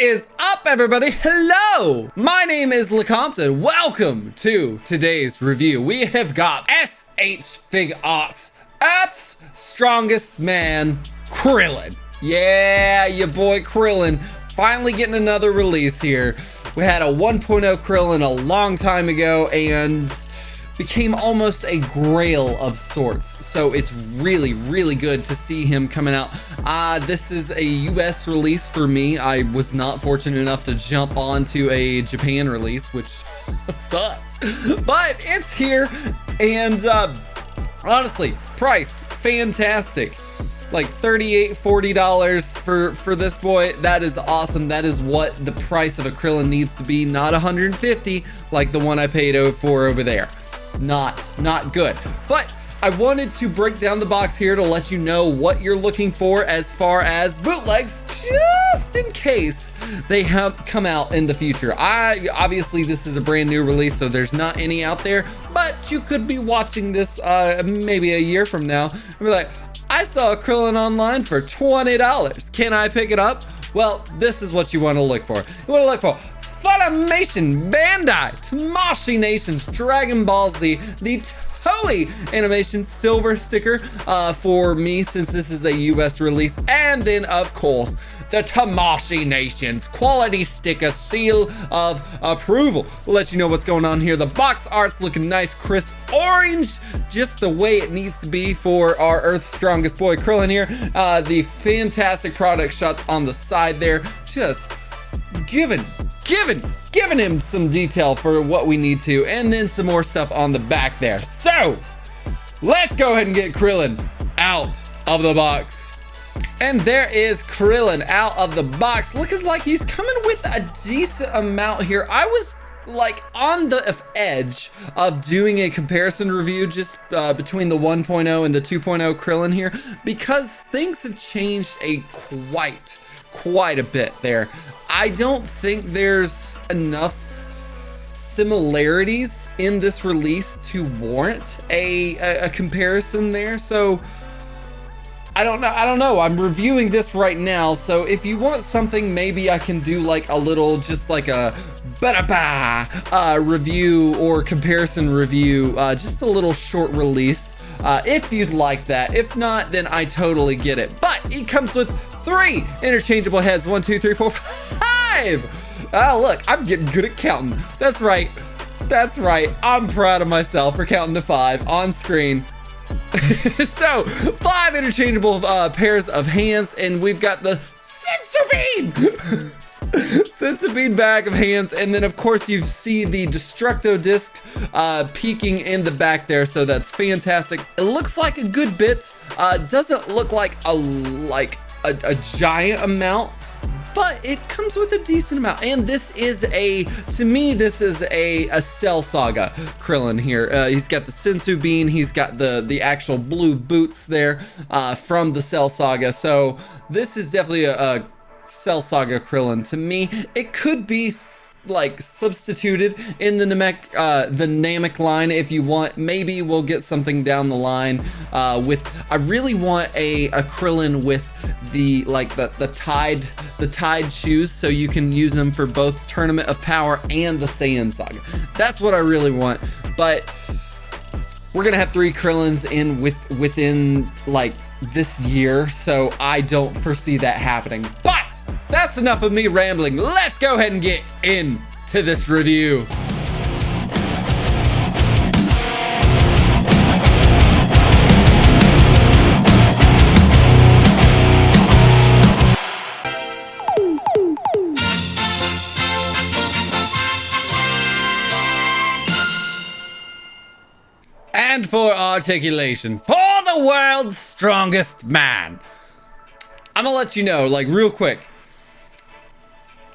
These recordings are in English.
is up, everybody? Hello! My name is LeCompton. Welcome to today's review. We have got SH Figuarts, Earth's strongest man, Krillin. Yeah, your boy Krillin finally getting another release here. We had a 1.0 Krillin a long time ago and became almost a grail of sorts. So it's really, really good to see him coming out. This is a US release for me. I was not fortunate enough to jump onto a Japan release, which sucks. But it's here, and honestly, price, fantastic. Like $38, $40 for this boy. That is awesome. That is what the price of a Krillin needs to be, not $150 like the one I paid for over there. Not good. But I wanted to break down the box here to let you know what you're looking for as far as bootlegs, just in case they have come out in the future. Obviously this is a brand new release, so there's not any out there, but you could be watching this maybe a year from now and be like, I saw a Krillin online for $20. Can I pick it up? Well, this is what you want to look for. You want to look for Funimation, Bandai, Tamashii Nations, Dragon Ball Z, the Toei Animation silver sticker for me, since this is a US release, and then of course the Tamashii Nations quality sticker seal of approval. We'll let you know what's going on here. The box art's looking nice, crisp orange, just the way it needs to be for our Earth's strongest boy Krillin here. The fantastic product shots on the side there, just giving him some detail for what we need to, and then some more stuff on the back there. So let's go ahead and get Krillin out of the box. And there is Krillin out of the box, looking like he's coming with a decent amount here. I was like on the edge of doing a comparison review just between the 1.0 and the 2.0 Krillin here, because things have changed quite a bit there. I don't think there's enough similarities in this release to warrant a comparison there. So I don't know. I'm reviewing this right now, so if you want something, maybe I can do like a little, just like a review or comparison review, just a little short release, if you'd like that. If not, then I totally get it. But it comes with 3 interchangeable heads. 1, 2, 3, 4, 5. Look, I'm getting good at counting. That's right. I'm proud of myself for counting to 5 on screen. So 5 interchangeable pairs of hands, and we've got the Senzu Bean bag of hands, and then of course you see the Destructo disc peeking in the back there, so that's fantastic. It looks like a good bit. Doesn't look like a giant amount, but it comes with a decent amount. And this is to me, this is a Cell Saga Krillin here. He's got the Senzu Bean, he's got the actual blue boots there from the Cell Saga. So this is definitely a Cell Saga Krillin to me. It could be like substituted in the Namek line if you want. Maybe we'll get something down the line I really want a Krillin with the tied shoes, so you can use them for both Tournament of Power and the Saiyan Saga. That's what I really want. But we're gonna have 3 Krillins within like this year, so I don't foresee that happening. But that's enough of me rambling. Let's go ahead and get into this review. And for Articulation, for the world's strongest man, I'm gonna let you know, like, real quick,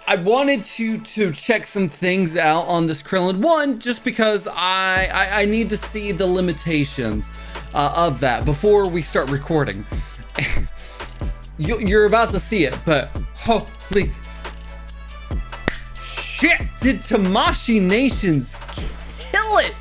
I wanted to check some things out on this Krillin. One, just because I need to see the limitations of that before we start recording. You're about to see it, but holy shit, did Tamashii Nations kill it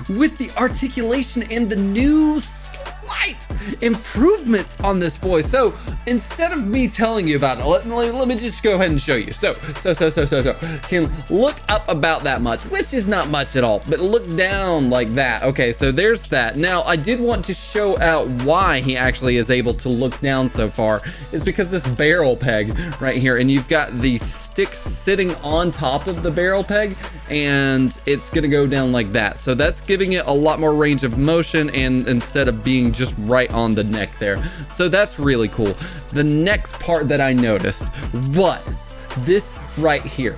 with the articulation and the new slight improvements on this boy. So instead of me telling you about it, let me just go ahead and show you. So can look up about that much, which is not much at all, but look down like that. Okay, so there's that. Now I did want to show out why he actually is able to look down so far, is because this barrel peg right here, and you've got the stick sitting on top of the barrel peg, and it's gonna go down like that. So that's giving it a lot more range of motion, and instead of being just right on the neck there. So that's really cool. The next part that I noticed was this right here.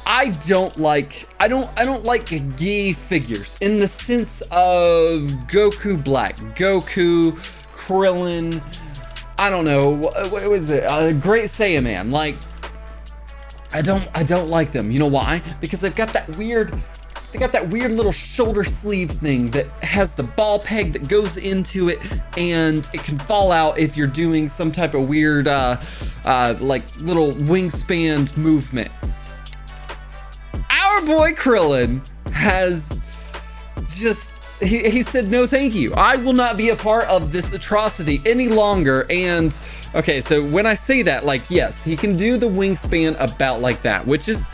I don't like Gi figures in the sense of Goku Black, Goku, Krillin, I don't know, what was it? Great Saiyaman. Like, I don't like them. You know why? Because they've got that weird little shoulder sleeve thing that has the ball peg that goes into it, and it can fall out if you're doing some type of weird like little wingspan movement. Our boy Krillin has just, he said, no thank you. I will not be a part of this atrocity any longer. And okay, so when I say that, like, yes, he can do the wingspan about like that, which is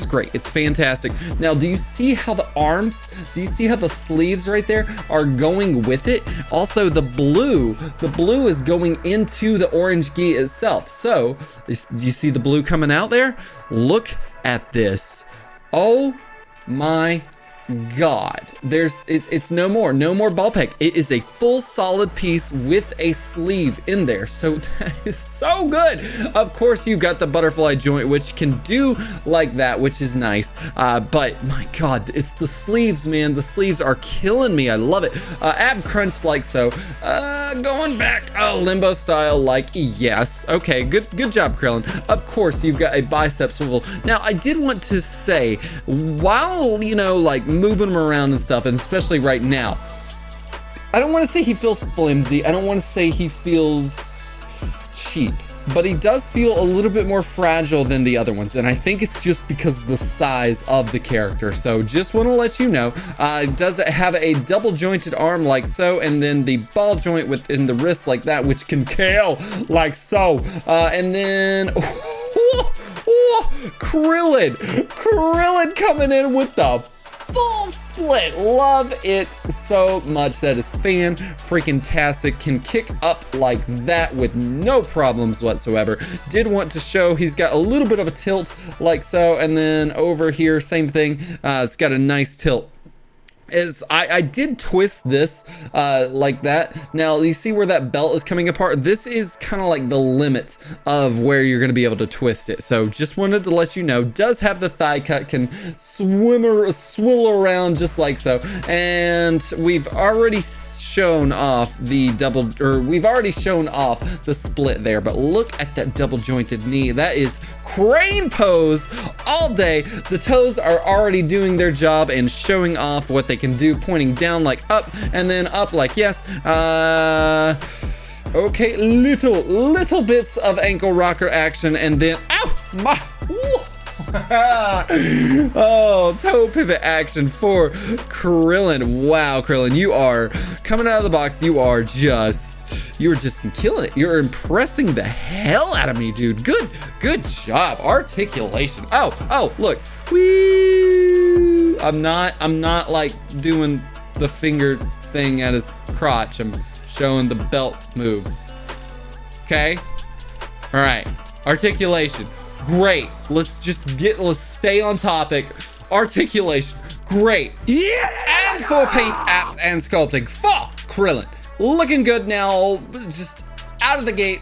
great. It's fantastic. Now, do you see how the arms, do you see how the sleeves right there are going with it? Also, the blue is going into the orange gi itself. So do you see the blue coming out there? Look at this. Oh my God, it's no more ball peg. It is a full solid piece with a sleeve in there. So that is so good. Of course, you've got the butterfly joint, which can do like that, which is nice. But my God, it's the sleeves, man. The sleeves are killing me. I love it. Ab crunch like so. Going back, limbo style, like, yes. Okay, good job, Krillin. Of course, you've got a bicep swivel. Now, I did want to say, while, you know, like, moving him around and stuff, and especially right now, I don't want to say he feels flimsy, I don't want to say he feels cheap, but he does feel a little bit more fragile than the other ones, and I think it's just because of the size of the character. So just want to let you know, does it have a double jointed arm like so, and then the ball joint within the wrist like that, which can kill like so, and then Krillin coming in with the full split. Love it so much. That is fan-freaking-tastic. Can kick up like that with no problems whatsoever. Did want to show he's got a little bit of a tilt like so, and then over here, same thing. It's got a nice tilt. I did twist this like that. Now you see where that belt is coming apart? This is kind of like the limit of where you're going to be able to twist it. So just wanted to let you know, does have the thigh cut, can swill around just like so. And we've already shown off the we've already shown off the split there, but look at that double jointed knee. That is crane pose all day. The toes are already doing their job and showing off what they can do, pointing down like up and then up like yes. Okay, little bits of ankle rocker action, and then ow my oh, toe pivot action for Krillin. Wow, Krillin, you are coming out of the box. You're just killing it. You're impressing the hell out of me, dude. Good job. Articulation. Oh, look. Whee! I'm not like doing the finger thing at his crotch. I'm showing the belt moves. Okay? All right. Articulation. Great. Let's stay on topic. Articulation. Great. Yeah. And full paint apps and sculpting for Krillin. Looking good now. Just out of the gate.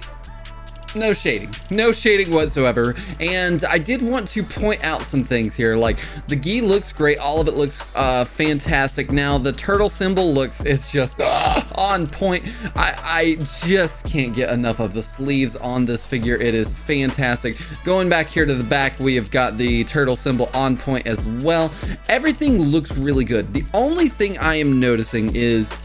No shading whatsoever. And I did want to point out some things here. Like the gi looks great. All of it looks fantastic. Now the turtle symbol it's just on point. I just can't get enough of the sleeves on this figure. It is fantastic. Going back here to the back, we have got the turtle symbol on point as well. Everything looks really good. The only thing I am noticing is,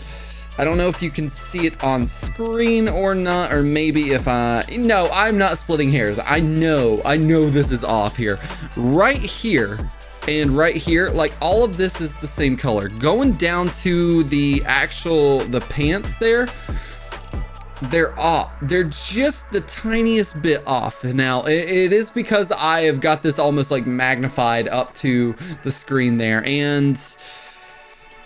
I don't know if you can see it on screen or not, or maybe if no, I'm not splitting hairs. I know this is off here. Right here, And right here, like all of this is the same color. Going down to the pants there, they're off. They're just the tiniest bit off. Now, it is because I have got this almost like magnified up to the screen there, and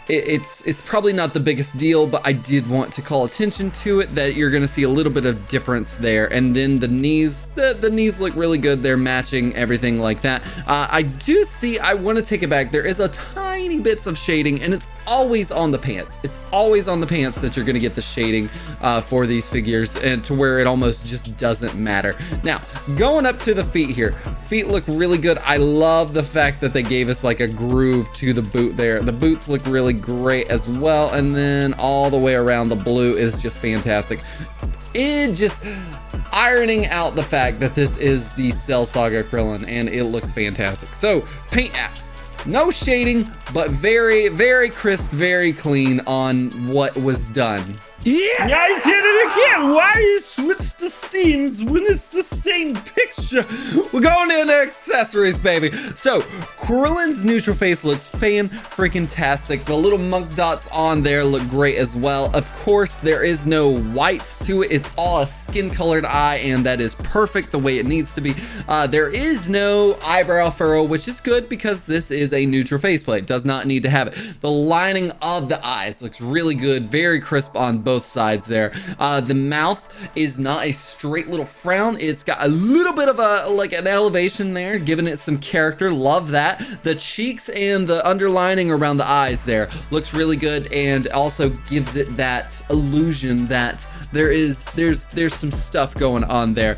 it's probably not the biggest deal, but I did want to call attention to it that you're gonna see a little bit of difference there. And then the knees, the knees look really good. They're matching everything like that. I do see, I want to take it back. There is a tiny bits of shading, and it's always on the pants. It's always on the pants that you're gonna get the shading for these figures, and to where it almost just doesn't matter. Now, going up to the feet here, feet look really good. I love the fact that they gave us like a groove to the boot there. The boots look really great as well, and then all the way around the blue is just fantastic. It just ironing out the fact that this is the Cell Saga Krillin, and it looks fantastic. So paint apps, no shading, but very, very crisp, very clean on what was done. Yeah, I did it again. Why you switch the scenes when it's the same picture? We're going into accessories, baby. So Krillin's neutral face looks fan-freaking-tastic. The little monk dots on there look great as well. Of course, there is no whites to it. It's all a skin-colored eye, and that is perfect the way it needs to be. There is no eyebrow furrow, which is good because this is a neutral faceplate. Does not need to have it. The lining of the eyes looks really good, very crisp on both sides there. The mouth is not a straight little frown. It's got a little bit of a like an elevation there, giving it some character. Love that. The cheeks and the underlining around the eyes there looks really good, and also gives it that illusion that there's some stuff going on there.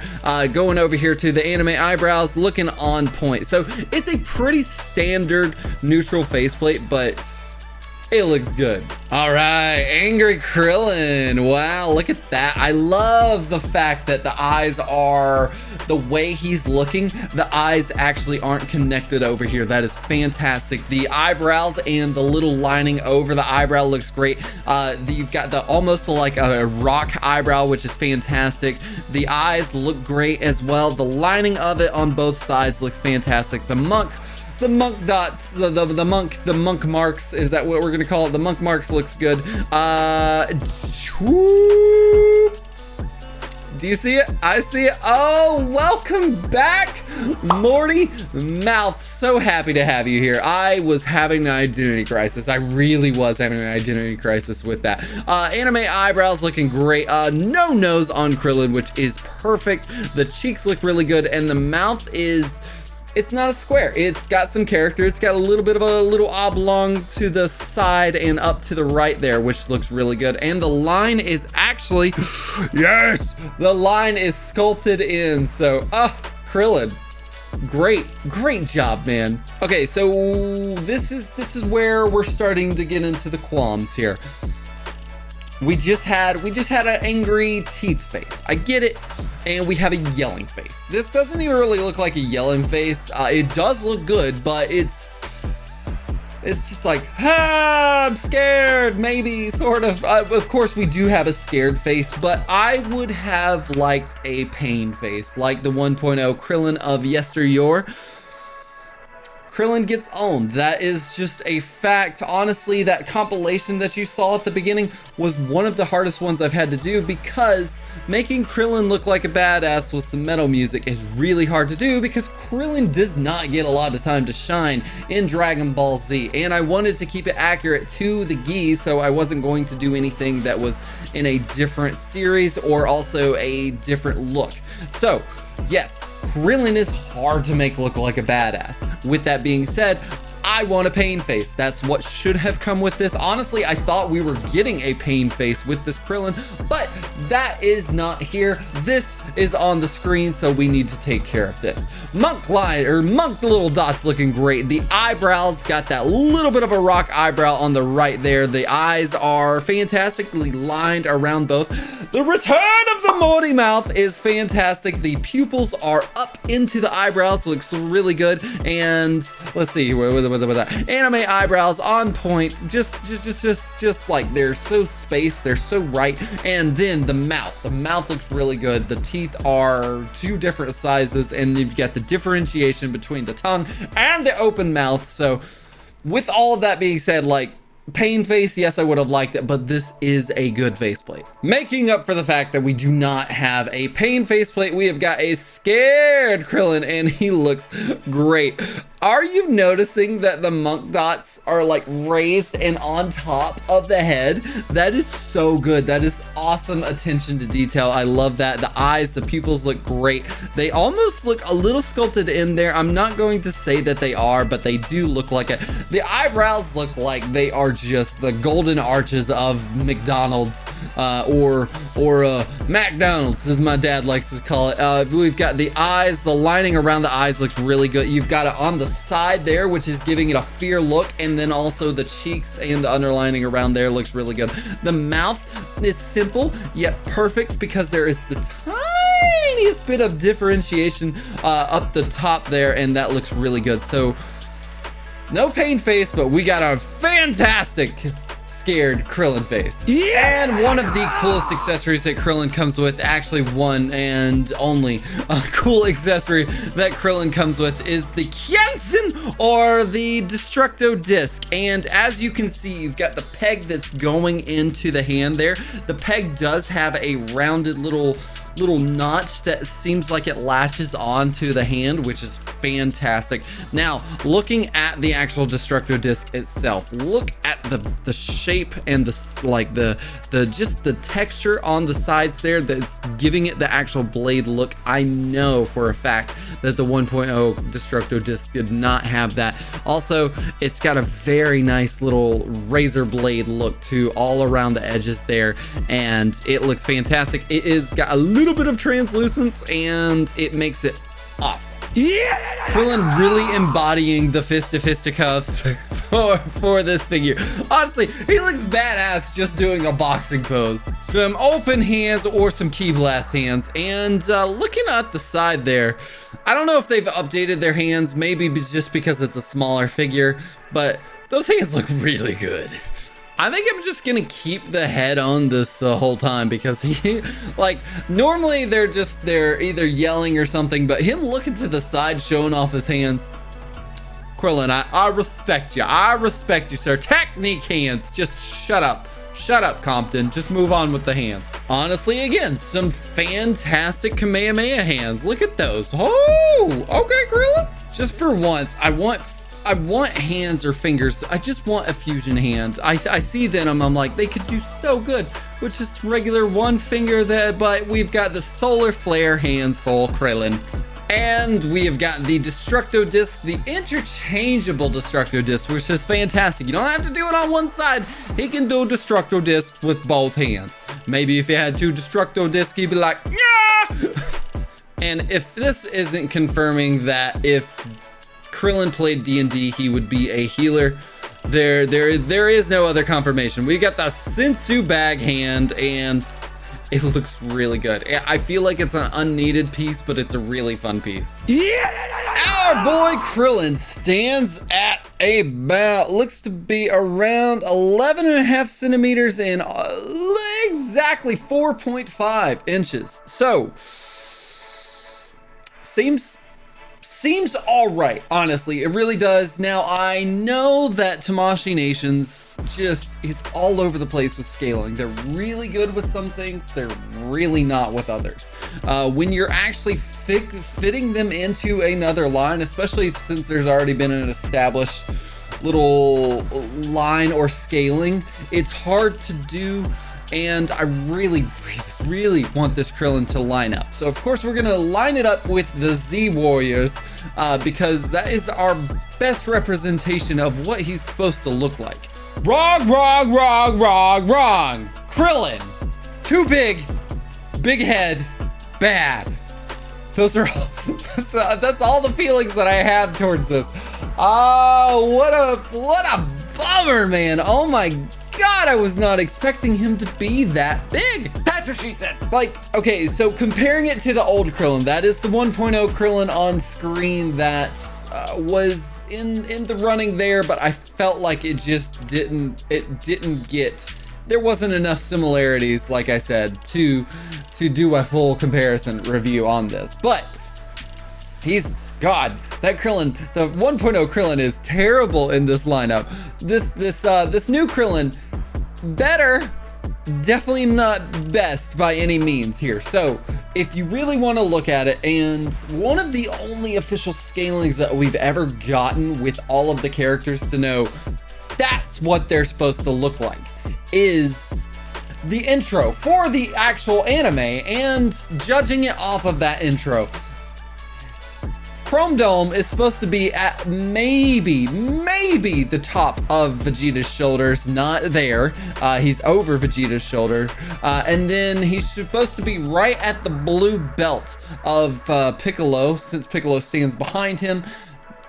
Going over here to the anime eyebrows, looking on point. So it's a pretty standard neutral faceplate, but it looks good. All right, Angry Krillin. Wow, look at that. I love the fact that the eyes are the way he's looking. The eyes actually aren't connected over here. That is fantastic. The eyebrows and the little lining over the eyebrow looks great. You've got the almost like a rock eyebrow, which is fantastic. The eyes look great as well. The lining of it on both sides looks fantastic. The monk dots, the monk marks, is that what we're gonna call it? The monk marks looks good. Do you see it? I see it. Oh, welcome back, Morty Mouth. So happy to have you here. I was having an identity crisis. I really was having an identity crisis with that. Anime eyebrows looking great. No nose on Krillin, which is perfect. The cheeks look really good, and the mouth is, it's not a square. It's got some character. It's got a little bit of a little oblong to the side and up to the right there, which looks really good. And the line is actually, yes, the line is sculpted in. So, Krillin, great job, man. Okay, so this is where we're starting to get into the qualms here. We just had an angry teeth face. I get it. And we have a yelling face. This doesn't even really look like a yelling face. It does look good, but it's just like, I'm scared, maybe, sort of. Of course, we do have a scared face, but I would have liked a pain face, like the 1.0 Krillin of yesteryear. Krillin gets owned. That is just a fact. Honestly, that compilation that you saw at the beginning was one of the hardest ones I've had to do, because making Krillin look like a badass with some metal music is really hard to do, because Krillin does not get a lot of time to shine in Dragon Ball Z, and I wanted to keep it accurate to the gi, so I wasn't going to do anything that was in a different series or also a different look. So yes, Krillin is hard to make look like a badass. With that being said, I want a pain face. That's what should have come with this. Honestly, I thought we were getting a pain face with this Krillin, but that is not here. This is on the screen, so we need to take care of this. Monk little dots looking great. The eyebrows got that little bit of a rock eyebrow on the right there. The eyes are fantastically lined around both. The return of the Morty mouth is fantastic. The pupils are up into the eyebrows, looks really good. And let's see, anime eyebrows on point, just like they're so spaced, they're so right. And then the mouth. The mouth looks really good. The teeth are 2 different sizes, and you've got the differentiation between the tongue and the open mouth. So with all of that being said, like, pain face, yes, I would have liked it, but this is a good faceplate. Making up for the fact that we do not have a pain faceplate, we have got a scared Krillin, and he looks great. Are you noticing that the monk dots are like raised and on top of the head? That is so good. That is awesome attention to detail. I love that. The eyes, the pupils look great. They almost look a little sculpted in there. I'm not going to say that they are, but they do look like it. The eyebrows look like they are just the golden arches of McDonald's or McDonald's, as my dad likes to call it. We've got the eyes, the lining around the eyes looks really good. You've got it on the side there, which is giving it a fear look, and then also the cheeks and the underlining around there looks really good. The mouth is simple yet perfect because there is the tiniest bit of differentiation up the top there, and that looks really good. So no pain face, but we got a fantastic scared Krillin face. Yeah! And one of the coolest accessories that Krillin comes with, actually one and only cool accessory that Krillin comes with, is the Kyensen, or the Destructo Disc. And as you can see, you've got the peg that's going into the hand there. The peg does have a rounded little notch that seems like it latches onto the hand, which is fantastic. Now, looking at the actual Destructo Disc itself, look at the shape and the texture on the sides there that's giving it the actual blade look. I know for a fact that the 1.0 Destructo Disc did not have that. Also, it's got a very nice little razor blade look to all around the edges there, and it looks fantastic. It is got a little bit of translucence, and it makes it awesome. Yeah! Krillin really embodying the fisticuffs for this figure. Honestly, he looks badass just doing a boxing pose. Some open hands or some key blast hands. And looking at the side there, I don't know if they've updated their hands, maybe just because it's a smaller figure, but those hands look really good. I think I'm just gonna keep the head on this the whole time, because he, like, normally they're either yelling or something, but him looking to the side showing off his hands. Krillin, I respect you. I respect you, sir. Technique hands. Just shut up. Shut up, Compton. Just move on with the hands. Honestly, again, some fantastic Kamehameha hands. Look at those. Oh, okay, Krillin. Just for once, I want hands or fingers. I just want a fusion hand. I see them, I'm like, they could do so good with just regular one finger but we've got the solar flare hands full Krillin. And we have got the Destructo Disc, the interchangeable Destructo Disc, which is fantastic. You don't have to do it on one side. He can do Destructo Disc with both hands. Maybe if he had 2 Destructo Discs, he'd be like, yeah! And if this isn't confirming that if Krillin played D&D, he would be a healer, there is no other confirmation. We got the Sensu bag hand, and it looks really good. I feel like it's an unneeded piece, but it's a really fun piece. Yeah! Our boy Krillin stands at about, looks to be around 11.5 centimeters and exactly 4.5 inches. So, seems all right, honestly. It really does. Now, I know that Tamashii Nations just is all over the place with scaling. They're really good with some things. They're really not with others. When you're actually fitting them into another line, especially since there's already been an established little line or scaling, it's hard to do. And I really want this Krillin to line up. So of course we're gonna line it up with the Z Warriors because that is our best representation of what he's supposed to look like. Wrong. Krillin, too big head, bad. Those are all, that's all the feelings that I have towards this. Oh, what a bummer, man. Oh my God, I was not expecting him to be that big. That's what she said. Like, okay, so comparing it to the old Krillin, that is the 1.0 Krillin on screen that was in the running there, but I felt like it just didn't get there wasn't enough similarities, like I said, to do a full comparison review on this. But God, that Krillin, the 1.0 Krillin is terrible in this lineup. This new Krillin, better, definitely not best by any means here. So if you really want to look at it, and one of the only official scalings that we've ever gotten with all of the characters to know that's what they're supposed to look like, is the intro for the actual anime, and judging it off of that intro, Chrome Dome is supposed to be at maybe the top of Vegeta's shoulders, not there. He's over Vegeta's shoulder. And then he's supposed to be right at the blue belt of Piccolo, since Piccolo stands behind him.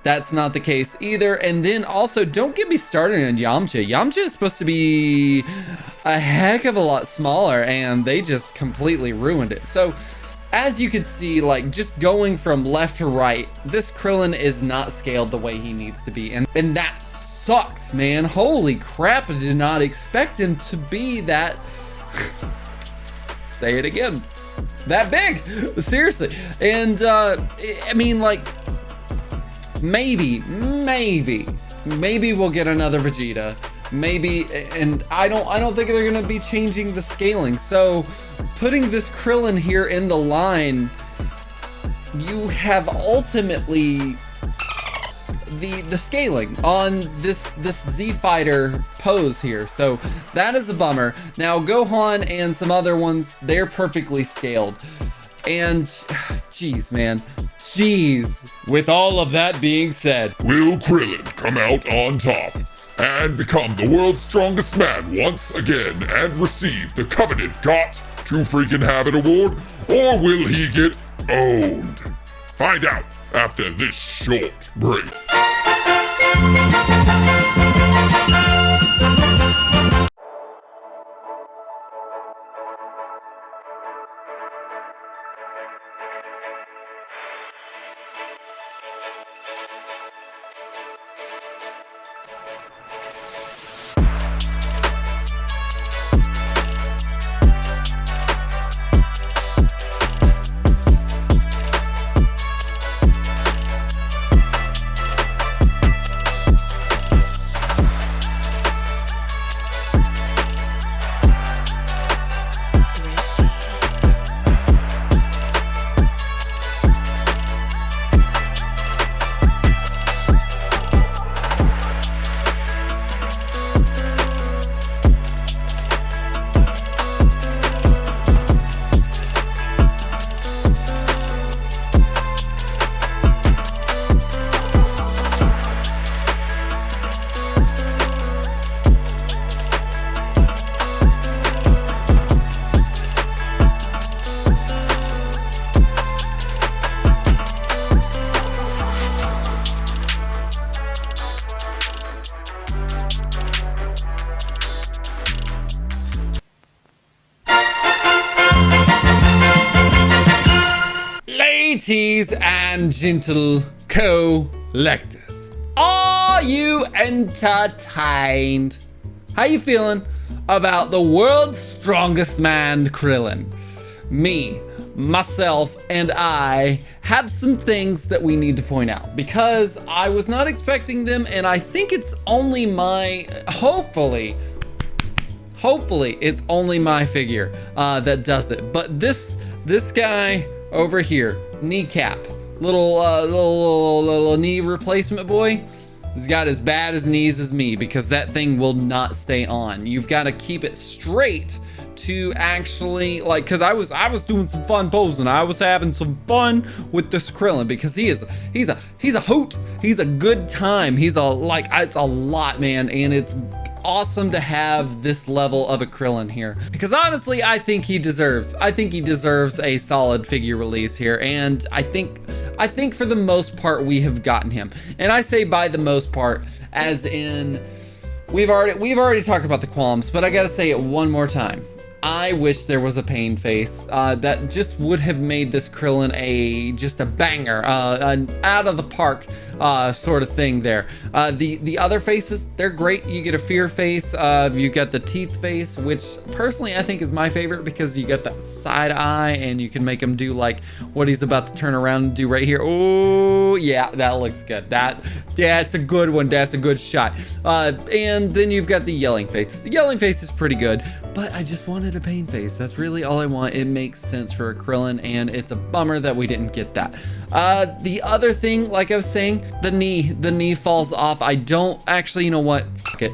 That's not the case either. And then also, don't get me started on Yamcha. Yamcha is supposed to be a heck of a lot smaller, and they just completely ruined it. So, as you can see, like, just going from left to right, this Krillin is not scaled the way he needs to be. And that sucks, man. Holy crap, I did not expect him to be that... Say it again. That big. Seriously. And, I mean, like, maybe we'll get another Vegeta. Maybe, and I don't think they're gonna be changing the scaling. So putting this Krillin here in the line, you have ultimately the scaling on this Z Fighter pose here. So that is a bummer. Now Gohan and some other ones, they're perfectly scaled. And jeez, man, jeez. With all of that being said, will Krillin come out on top and become the world's strongest man once again and receive the coveted Got to Freaking Have It award? Or will he get owned? Find out after this short break. Ladies and gentle collectors, are you entertained? How you feeling about the world's strongest man, Krillin? Me, myself, and I have some things that we need to point out because I was not expecting them, and I think it's only my, hopefully it's only my figure that does it. But this guy over here, kneecap, little knee replacement boy, he's got as bad as knees as me because that thing will not stay on. You've got to keep it straight to actually, like, because I was doing some fun posing. I was having some fun with this Krillin because he's a hoot. He's a good time. He's it's a lot, man, and it's awesome to have this level of a Krillin here because honestly I think he deserves a solid figure release here, and I think for the most part we have gotten him. And I say by the most part as in we've already talked about the qualms, but I gotta say it one more time. I wish there was a pain face. That just would have made this Krillin just a banger, an out of the park sort of thing there. The other faces, they're great. You get a fear face, you got the teeth face, which personally I think is my favorite because you got that side eye and you can make him do like what he's about to turn around and do right here. Oh yeah, that looks good. That's a good one. That's a good shot. And then you've got the yelling face. The yelling face is pretty good, but I just wanted a pain face. That's really all I want. It makes sense for a Krillin, and it's a bummer that we didn't get that. The other thing, like I was saying, the knee falls off. I don't actually, you know what? Fuck it.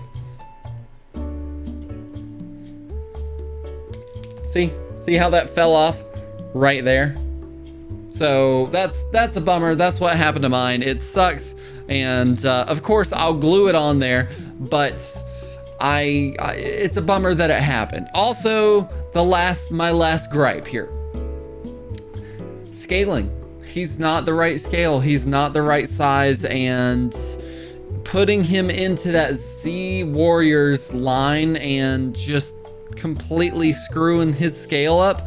See how that fell off right there? So that's a bummer. That's what happened to mine. It sucks. And of course I'll glue it on there, but it's a bummer that it happened. Also, my last gripe here. Scaling. He's not the right scale. He's not the right size, and putting him into that Z Warriors line and just completely screwing his scale up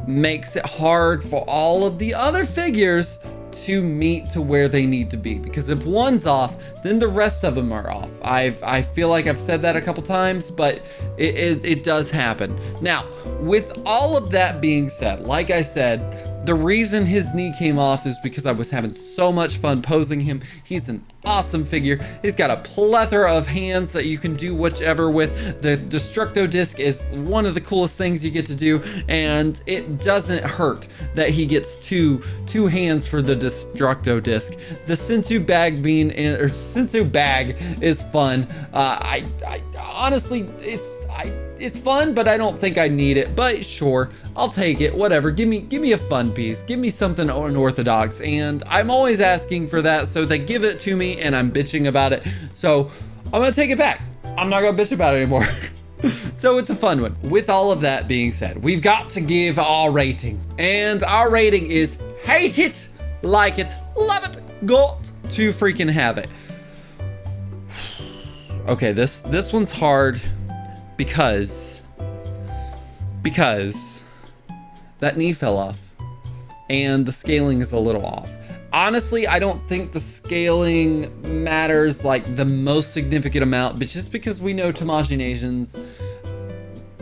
makes it hard for all of the other figures to meet to where they need to be, because if one's off, then the rest of them are off. I feel like I've said that a couple times, but it does happen. Now, with all of that being said, like I said, the reason his knee came off is because I was having so much fun posing him. He's an awesome figure. He's got a plethora of hands that you can do whichever with. The Destructo Disc is one of the coolest things you get to do, and it doesn't hurt that he gets two hands for the Destructo Disc. The Sensu Bag Sensu Bag is fun. I honestly, it's fun, but I don't think I need it. But sure, I'll take it. Whatever. Give me a fun piece. Give me something unorthodox, and I'm always asking for that. So they give it to me, and I'm bitching about it. So I'm gonna take it back. I'm not gonna bitch about it anymore. So it's a fun one. With all of that being said, we've got to give our rating, and our rating is hate it, like it, love it, got to freaking have it. Okay, this one's hard because that knee fell off and the scaling is a little off. Honestly, I don't think the scaling matters like the most significant amount, but just because we know Tamashii Nations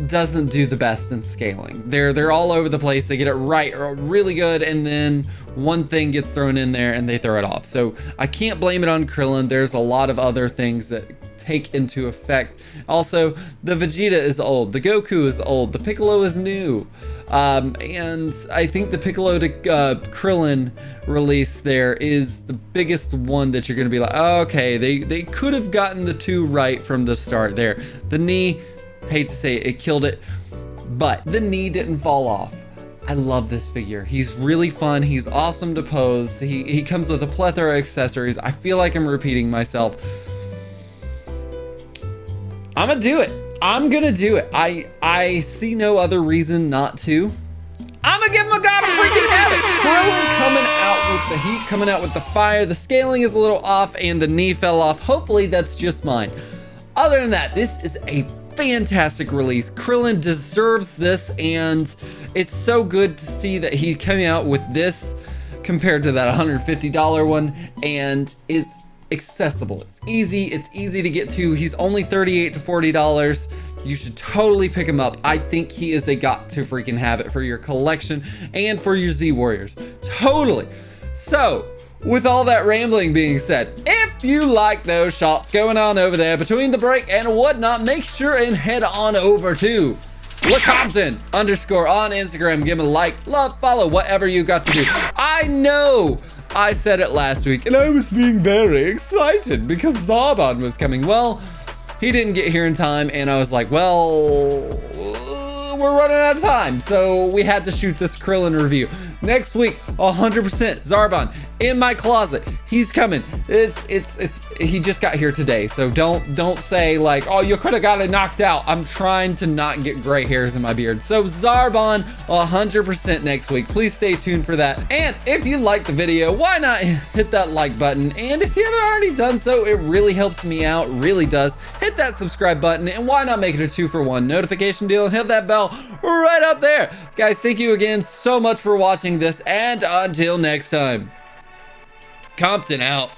doesn't do the best in scaling. They're all over the place. They get it right or really good, and then one thing gets thrown in there and they throw it off. So I can't blame it on Krillin. There's a lot of other things that take into effect. Also, the Vegeta is old, the Goku is old, the Piccolo is new, and I think the Piccolo to Krillin release there is the biggest one that you're gonna be like, oh, okay, they could have gotten the two right from the start there. The knee, hate to say it killed it, but the knee didn't fall off. I love this figure. He's really fun. He's awesome to pose. He comes with a plethora of accessories. I feel like I'm repeating myself. I'm gonna do it. I'm gonna do it. I see no other reason not to. I'm gonna give him a gotta freaking have it. Krillin coming out with the heat, coming out with the fire. The scaling is a little off and the knee fell off. Hopefully that's just mine. Other than that, this is a fantastic release. Krillin deserves this, and it's so good to see that he's coming out with this compared to that $150 one, and it's accessible. It's easy to get to. He's only $38 to $40. You should totally pick him up. I think he is a got to freaking have it for your collection and for your Z Warriors. Totally. So, with all that rambling being said, if you like those shots going on over there between the break and whatnot, make sure and head on over to LeCompton _ on Instagram. Give him a like, love, follow, whatever you got to do. I know I said it last week and I was being very excited because Zarbon was coming. Well, he didn't get here in time, and I was like, well, we're running out of time, so we had to shoot this Krillin review. next week, 100% Zarbon in my closet. He's coming. He just got here today, so don't say like, oh, you could have got it knocked out. I'm trying to not get gray hairs in my beard. So Zarbon, 100% next week. Please stay tuned for that. And if you liked the video, why not hit that like button? And if you haven't already done so, it really helps me out, really does. Hit that subscribe button, and why not make it a 2-for-1 notification deal and hit that bell right up there. Guys, thank you again so much for watching this, and until next time, Compton out.